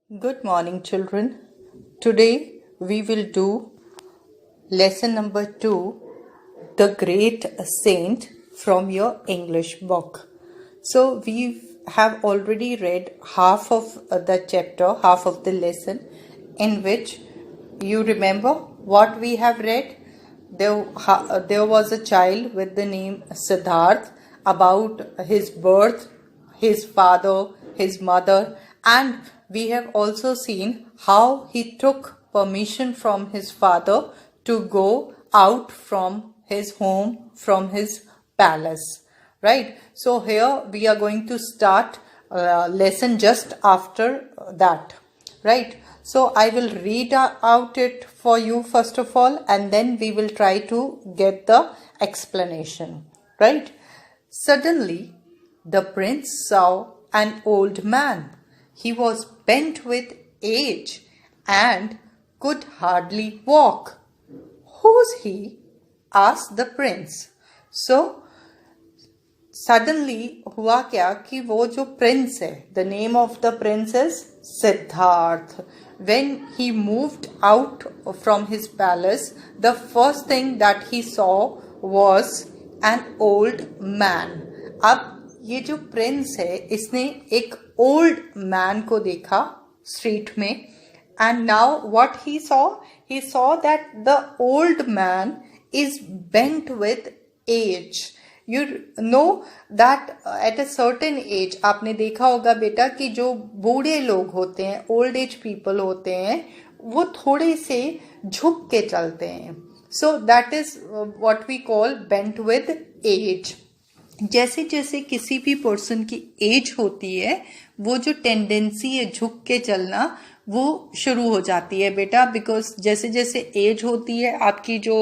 Good morning, children. Today we will do lesson number 2, The Great Saint, from your English book. So we have already read half of the chapter, half of the lesson, in which you remember what we have read. There was a child with the name Siddharth, about his birth, his father, his mother, and we have also seen how he took permission from his father to go out from his home, from his palace. Right? So here we are going to start lesson just after that. Right? So I will read out it for you first of all, and then we will try to get the explanation. Right? Suddenly, the prince saw an old man. He was bent with age and could hardly walk. "Who's he?" asked the prince. So, suddenly हुआ क्या कि वो जो prince है, the name of the prince is Siddharth. When he moved out from his palace, the first thing that he saw was an old man. अब ये जो Prince है, इसने एक ओल्ड मैन को देखा स्ट्रीट में, and now what he saw that the old man is bent with age. You know that at a certain age, आपने देखा होगा बेटा कि जो बूढ़े लोग होते हैं, ओल्ड एज पीपल होते हैं, वो थोड़े से झुक के चलते हैं. So that is what we call bent with age. जैसे जैसे किसी भी पर्सन की एज होती है, वो जो टेंडेंसी है झुक के चलना, वो शुरू हो जाती है बेटा. बिकॉज जैसे जैसे एज होती है, आपकी जो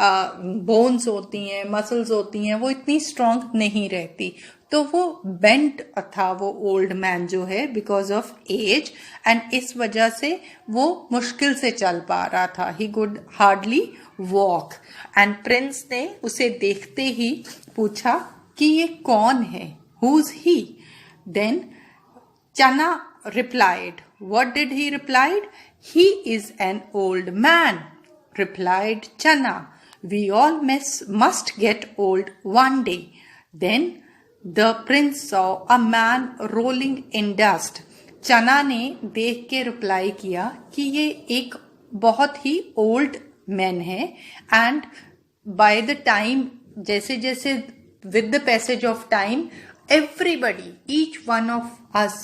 बोन्स होती हैं, मसल्स होती हैं, वो इतनी स्ट्रांग नहीं रहती. तो वो बेंट था वो ओल्ड मैन जो है, बिकॉज ऑफ एज, एंड इस वजह से वो मुश्किल से चल पा रहा था. He could hardly walk. And Prince ने उसे देखते ही पूछा कि ये कौन है, हुज ही. देन चना replied. What did he replied? He is an old man, replied Chana. We all must get old one day. Then the prince saw a man rolling in dust. चना ने देख के रिप्लाई किया कि ये एक बहुत ही ओल्ड मैन है, एंड बाय द टाइम, जैसे जैसे with the passage of time, everybody, each one of us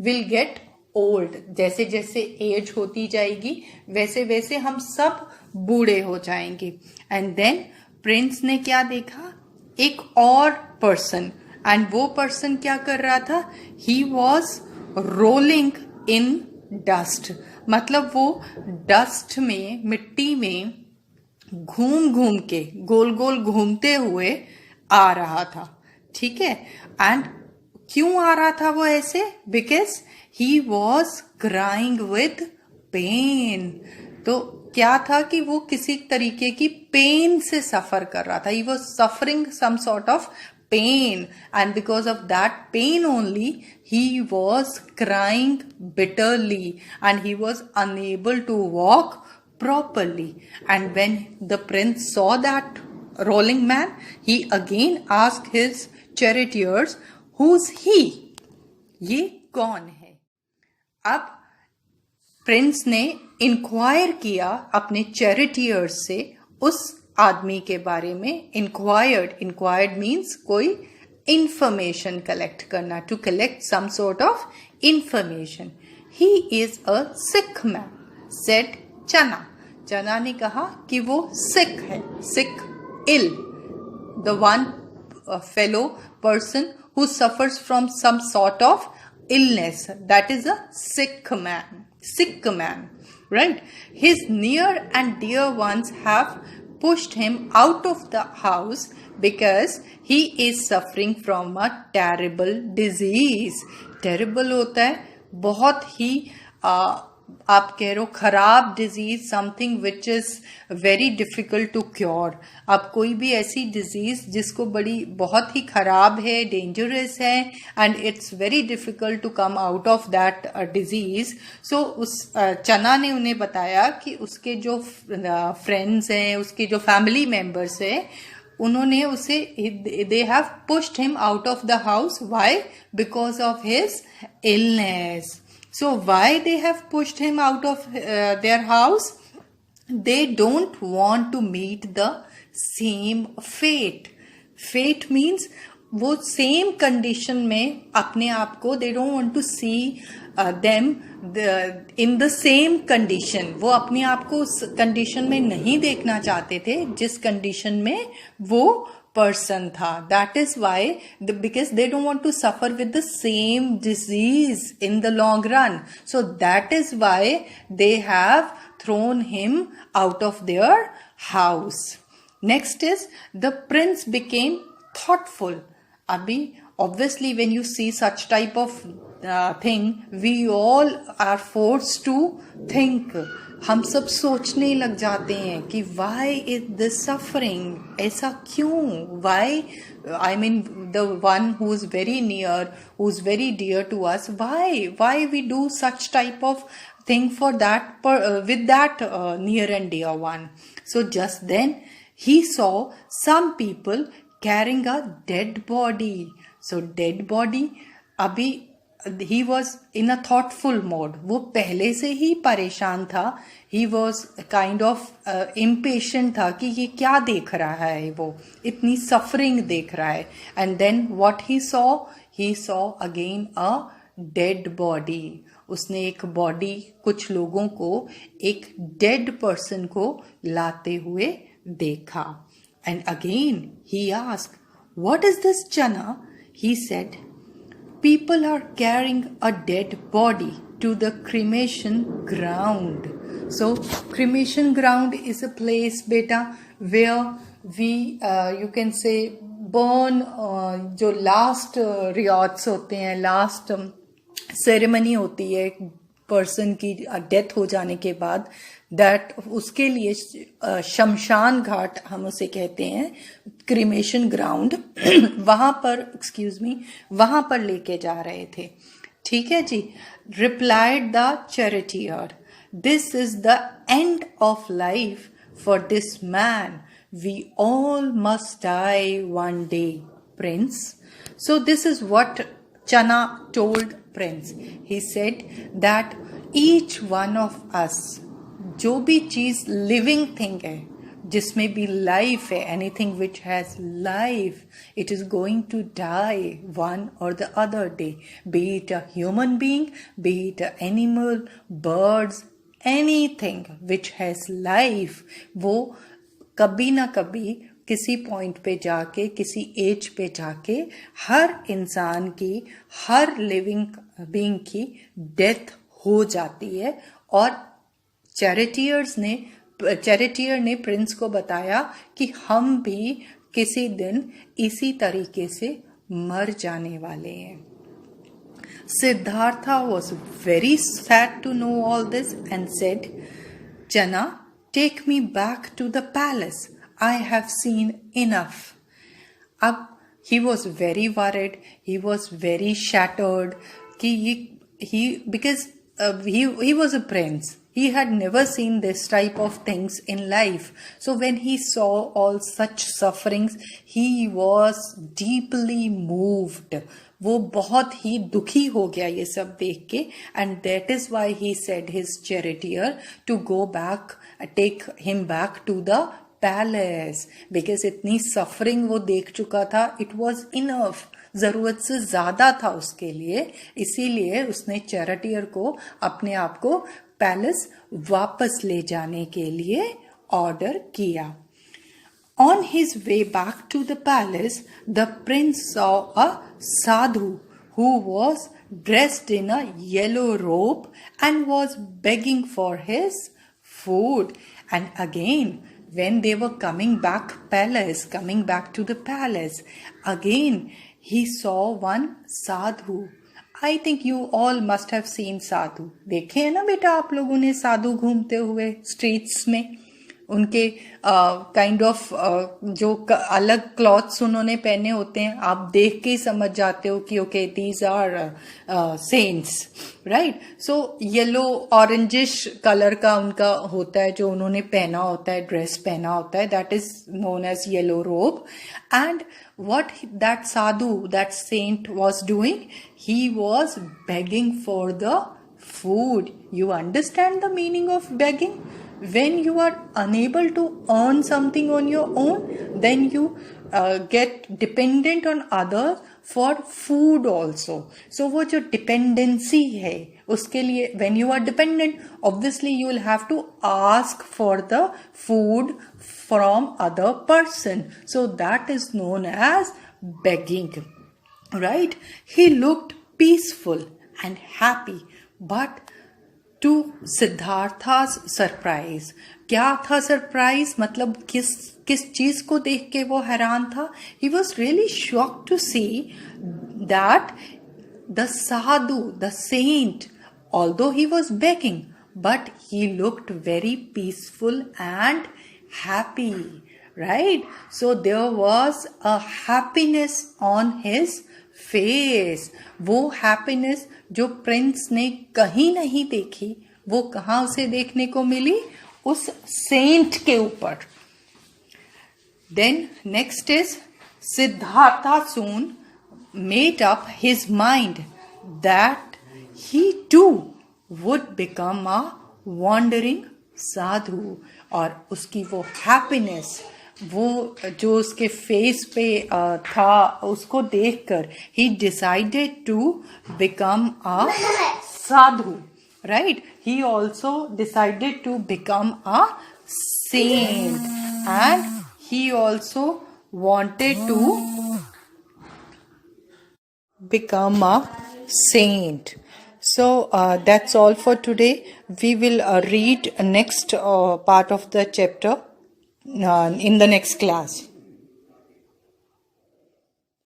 will get old. जैसे जैसे एज होती जाएगी, वैसे वैसे हम सब बूढ़े हो जाएंगे. एंड देन प्रिंस ने क्या देखा, एक और पर्सन, एंड वो पर्सन क्या कर रहा था, he was rolling in dust. मतलब वो डस्ट में, मिट्टी में घूम घूम के, गोल गोल घूमते हुए आ रहा था. ठीक है. एंड क्यों आ रहा था वो ऐसे? Because he was crying with pain. तो क्या था कि वो किसी तरीके की पेन से सफर कर रहा था. He was suffering some sort of pain, and because of that pain only he was crying bitterly, and he was unable to walk properly. And when the prince saw that rolling man, he again asked his charioteers, who's he? ये कौन है? अब Prince ने inquire किया अपने चैरिटियर्स से उस आदमी के बारे में. इंक्वायर्ड मीन्स कोई इंफॉर्मेशन कलेक्ट करना, to collect some sort of information. He is a sick man, said Chana ने कहा कि वो सिक है, sick, ill, the one fellow person who suffers from some sort of illness, that is a sick man, right? His near and dear ones have pushed him out of the house because he is suffering from a terrible disease. Terrible होता है बहुत ही आप कह रहे हो खराब disease, something which is very difficult to cure. अब कोई भी ऐसी डिजीज जिसको बहुत ही खराब है, डेंजरस है, and it's very difficult to come out of that disease. So उस चना ने उन्हें बताया कि उसके जो फ्रेंड्स हैं, उसके जो फैमिली मेंबर्स हैं, उन्होंने उसे, they have pushed him out of the house. Why? Because of his illness. So why they have pushed him out of their house? They don't want to meet the same fate. Fate means वो same condition में अपने आप को, they don't want to see them in the same condition. वो अपने आप को उस condition में नहीं देखना चाहते थे जिस condition में वो person था. That is why, because they don't want to suffer with the same disease in the long run. So that is why they have thrown him out of their house. Next is the prince became thoughtful. Abhi, obviously when you see such type of thing, we all are forced to think. हम सब सोचने लग जाते हैं कि why is this suffering? ऐसा क्यों? Why? I mean, the one who is very near, who is very dear to us, why we do such type of thing for that, with that near and dear one? So just then he saw some people carrying a dead body. So dead body, अभी he was in a thoughtful mode. वो पहले से ही परेशान था. He was kind of impatient था कि ये क्या देख रहा है, वो इतनी suffering देख रहा है. And then what he saw again a dead body. उसने एक body, कुछ लोगों को एक dead person को लाते हुए देखा. And again he asked, what is this, Chana? He said, people are carrying a dead body to the cremation ground. So cremation ground is a place, beta, where we you can say burn जो last riots होते हैं, last ceremony होती है person की death हो जाने के बाद, दैट उसके लिए शमशान घाट हम उसे कहते हैं, क्रिमेशन ग्राउंड, वहां पर लेके जा रहे थे. ठीक है जी. Replied the charioteer, this is the end of life for this man. We all must die one day, Prince. So this is what Chana told Prince. He said that each one of us, जो भी चीज living thing है, जिसमें भी life है, anything which has life, it is going to die one or the other day. Be it a human being, be it a animal, birds, anything which has life, वो कभी ना कभी किसी point पे जाके, किसी एज पे जाके, हर इंसान की, हर लिविंग बीइंग की डेथ हो जाती है. और चैरिटियर ने प्रिंस को बताया कि हम भी किसी दिन इसी तरीके से मर जाने वाले हैं. Siddhartha was very sad to know all this and said, Chana, take me back to the palace. I have seen enough. अब he was very worried. He was very shattered. Because he was a prince. He had never seen this type of things in life. So when he saw all such sufferings, he was deeply moved. वो बहुत ही दुखी हो गया ये सब देख के. And that is why he said his charioteer to go back, take him back to the palace, because इतनी सफरिंग वो देख चुका था. इट वॉज इनफ, जरूरत से ज्यादा था उसके लिए. इसीलिए उसने चैरिटियर को अपने आप को पैलेस वापस ले जाने के लिए ऑर्डर किया. On his way back to the palace, the prince saw a sadhu who was dressed in a yellow robe and was begging for his food. And again, when they were coming back to the palace, again he saw one sadhu, I think you all must have seen sadhu. देखे हैं ना बेटा आप लोगों ने साधु घूमते हुए streets में. उनके काइंड ऑफ जो अलग क्लॉथ्स उन्होंने पहने होते हैं, आप देख के ही समझ जाते हो कि okay these are saints, right. So yellow orangish colour का उनका होता है जो उन्होंने पहना होता है, ड्रेस पहना होता है, that is known as yellow robe. And what that sadhu, that saint was doing, he was begging for the food. You understand the meaning of begging? When you are unable to earn something on your own, then you get dependent on others for food also. So वो जो dependency है उसके लिए, when you are dependent, obviously you will have to ask for the food from other person. So that is known as begging, right? He looked peaceful and happy, but to Siddhartha's surprise, क्या था surprise, मतलब किस चीज को देख के वो हैरान था. He was really shocked to see that the sadhu, the saint, although he was begging, but he looked very peaceful and happy, right? So there was a happiness on his face. वो happiness जो Prince ने कहीं नहीं देखी, वो कहाँ उसे देखने को मिली, उस सेंट के ऊपर. Then next is Siddhartha soon made up his mind that he too would become a wandering sadhu. और उसकी वो हैप्पीनेस, वो जो उसके फेस पे था, उसको देखकर he decided to become a sadhu, right? He also decided to become a saint, and he also wanted to become a saint. So that's all for today. We will read next part of the chapter in the next class.